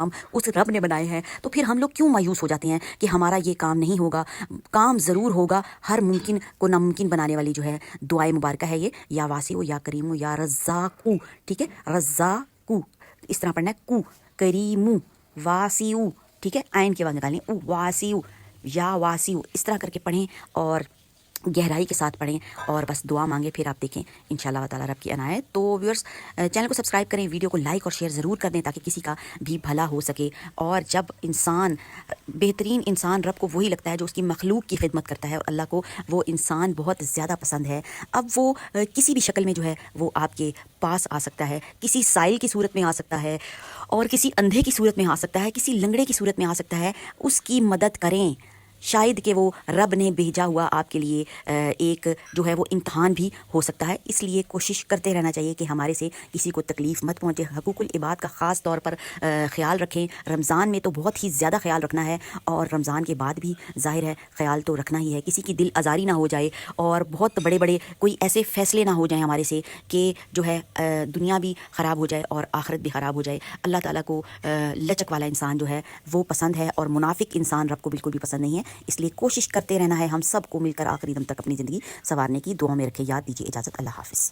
اس رب نے بنائے ہیں، تو پھر ہم لوگ کیوں مایوس ہو جاتے ہیں کہ ہمارا یہ کام نہیں ہوگا؟ کام ضرور ہوگا۔ ہر ممکن کو ناممکن بنانے والی جو ہے دعائے مبارکہ ہے یہ، یا واسع یا کریم یا رزاقو، ٹھیک ہے، رزاقو اس طرح پڑھنا ہے، کو کریم واسع، ٹھیک ہے، عین کے بعد نکالیں او واسع یا واسع، اس طرح کر کے پڑھیں اور گہرائی کے ساتھ پڑھیں اور بس دعا مانگیں، پھر آپ دیکھیں انشاءاللہ تعالیٰ رب کی عنایت۔ تو ویورز چینل کو سبسکرائب کریں، ویڈیو کو لائک اور شیئر ضرور کر دیں تاکہ کسی کا بھی بھلا ہو سکے۔ اور جب انسان، بہترین انسان رب کو وہی لگتا ہے جو اس کی مخلوق کی خدمت کرتا ہے، اور اللہ کو وہ انسان بہت زیادہ پسند ہے۔ اب وہ کسی بھی شکل میں جو ہے وہ آپ کے پاس آ سکتا ہے، کسی سائل کی صورت میں آ سکتا ہے، اور کسی اندھے کی صورت میں آ سکتا ہے، کسی لنگڑے کی صورت میں آ سکتا ہے۔ اس کی مدد کریں، شاید کہ وہ رب نے بھیجا ہوا آپ کے لیے ایک جو ہے وہ امتحان بھی ہو سکتا ہے۔ اس لیے کوشش کرتے رہنا چاہیے کہ ہمارے سے کسی کو تکلیف مت پہنچے۔ حقوق العباد کا خاص طور پر خیال رکھیں۔ رمضان میں تو بہت ہی زیادہ خیال رکھنا ہے، اور رمضان کے بعد بھی ظاہر ہے خیال تو رکھنا ہی ہے، کسی کی دل آزاری نہ ہو جائے، اور بہت بڑے بڑے کوئی ایسے فیصلے نہ ہو جائیں ہمارے سے کہ جو ہے دنیا بھی خراب ہو جائے اور آخرت بھی خراب ہو جائے۔ اللہ تعالیٰ کو لچک والا انسان جو ہے وہ پسند ہے، اور منافق انسان رب کو بالکل بھی پسند نہیں ہے۔ اس لیے کوشش کرتے رہنا ہے ہم سب کو مل کر آخری دم تک اپنی زندگی سنوارنے کی۔ دعا میں رکھے، یاد دیجیے۔ اجازت، اللہ حافظ۔